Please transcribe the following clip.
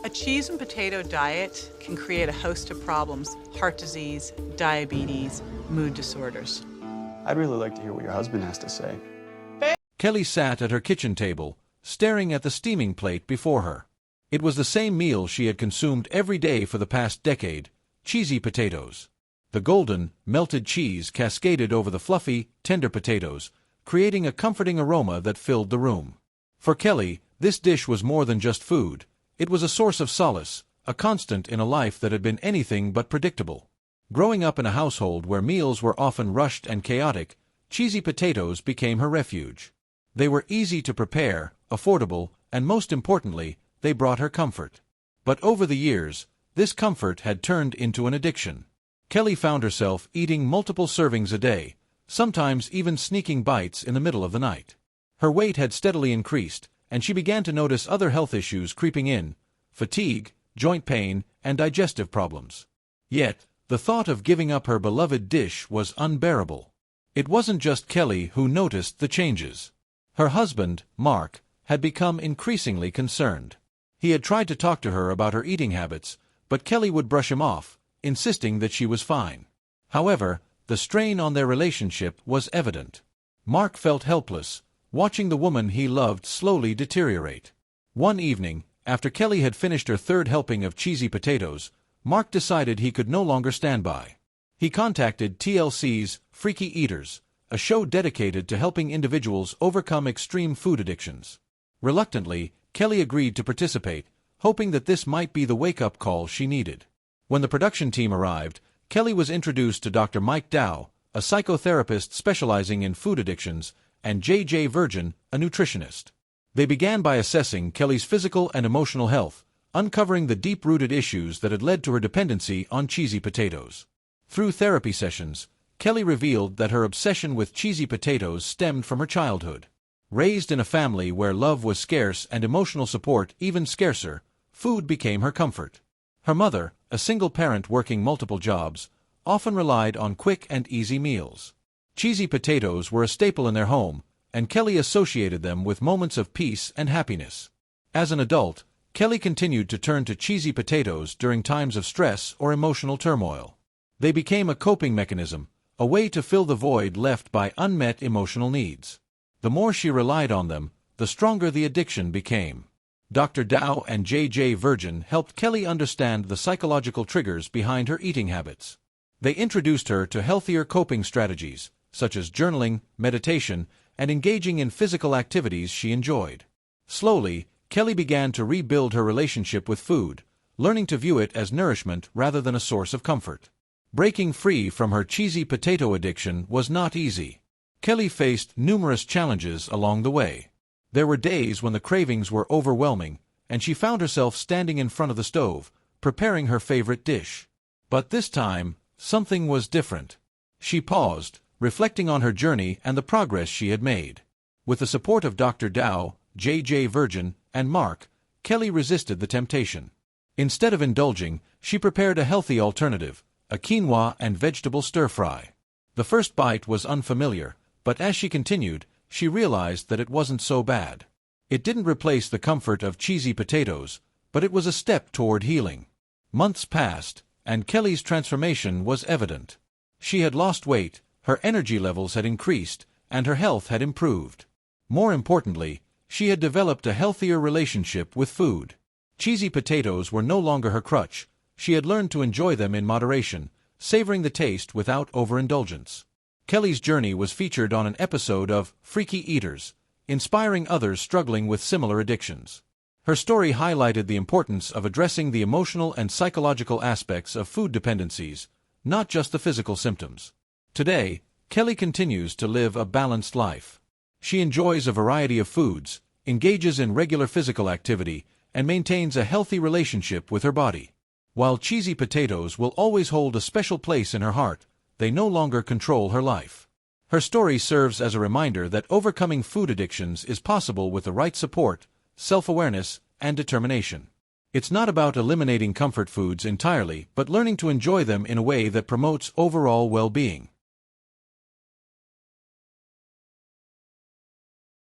A cheese and potato diet can create a host of problems: heart disease, diabetes, mood disorders. I'd really like to hear what your husband has to say. Kelly sat at her kitchen table, staring at the steaming plate before her. It was the same meal she had consumed every day for the past decade: cheesy potatoes. The golden, melted cheese cascaded over the fluffy, tender potatoes, creating a comforting aroma that filled the room. For Kelly, this dish was more than just food. It was a source of solace, a constant in a life that had been anything but predictable. Growing up in a household where meals were often rushed and chaotic, cheesy potatoes became her refuge. They were easy to prepare, affordable, and most importantly, they brought her comfort. But over the years, this comfort had turned into an addiction. Kelly found herself eating multiple servings a day, sometimes even sneaking bites in the middle of the night. Her weight had steadily increased, and she began to notice other health issues creeping in: fatigue, joint pain, and digestive problems. Yet, the thought of giving up her beloved dish was unbearable. It wasn't just Kelly who noticed the changes. Her husband, Mark, had become increasingly concerned. He had tried to talk to her about her eating habits, but Kelly would brush him off, insisting that she was fine. However, the strain on their relationship was evident. Mark felt helpless, watching the woman he loved slowly deteriorate. One evening, after Kelly had finished her third helping of cheesy potatoes, Mark decided he could no longer stand by. He contacted TLC's Freaky Eaters, a show dedicated to helping individuals overcome extreme food addictions. Reluctantly, Kelly agreed to participate, hoping that this might be the wake-up call she needed. When the production team arrived, Kelly was introduced to Dr. Mike Dow, a psychotherapist specializing in food addictions, and J.J. Virgin, a nutritionist. They began by assessing Kelly's physical and emotional health, uncovering the deep-rooted issues that had led to her dependency on cheesy potatoes. Through therapy sessions, Kelly revealed that her obsession with cheesy potatoes stemmed from her childhood. Raised in a family where love was scarce and emotional support even scarcer, food became her comfort. Her mother, a single parent working multiple jobs, often relied on quick and easy meals. Cheesy potatoes were a staple in their home, and Kelly associated them with moments of peace and happiness. As an adult, Kelly continued to turn to cheesy potatoes during times of stress or emotional turmoil. They became a coping mechanism, a way to fill the void left by unmet emotional needs. The more she relied on them, the stronger the addiction became. Dr. Dow and J.J. Virgin helped Kelly understand the psychological triggers behind her eating habits. They introduced her to healthier coping strategies, such as journaling, meditation, and engaging in physical activities she enjoyed. Slowly, Kelly began to rebuild her relationship with food, learning to view it as nourishment rather than a source of comfort. Breaking free from her cheesy potato addiction was not easy. Kelly faced numerous challenges along the way. There were days when the cravings were overwhelming, and she found herself standing in front of the stove, preparing her favorite dish. But this time, something was different. She paused, reflecting on her journey and the progress she had made. With the support of Dr. Dow, J.J. Virgin, and Mark, Kelly resisted the temptation. Instead of indulging, she prepared a healthy alternative: a quinoa and vegetable stir-fry. The first bite was unfamiliar, but as she continued, she realized that it wasn't so bad. It didn't replace the comfort of cheesy potatoes, but it was a step toward healing. Months passed, and Kelly's transformation was evident. She had lost weight, her energy levels had increased, and her health had improved. More importantly, she had developed a healthier relationship with food. Cheesy potatoes were no longer her crutch. She had learned to enjoy them in moderation, savoring the taste without overindulgence. Kelly's journey was featured on an episode of Freaky Eaters, inspiring others struggling with similar addictions. Her story highlighted the importance of addressing the emotional and psychological aspects of food dependencies, not just the physical symptoms. Today, Kelly continues to live a balanced life. She enjoys a variety of foods, engages in regular physical activity, and maintains a healthy relationship with her body. While cheesy potatoes will always hold a special place in her heart, they no longer control her life. Her story serves as a reminder that overcoming food addictions is possible with the right support, self-awareness, and determination. It's not about eliminating comfort foods entirely, but learning to enjoy them in a way that promotes overall well-being.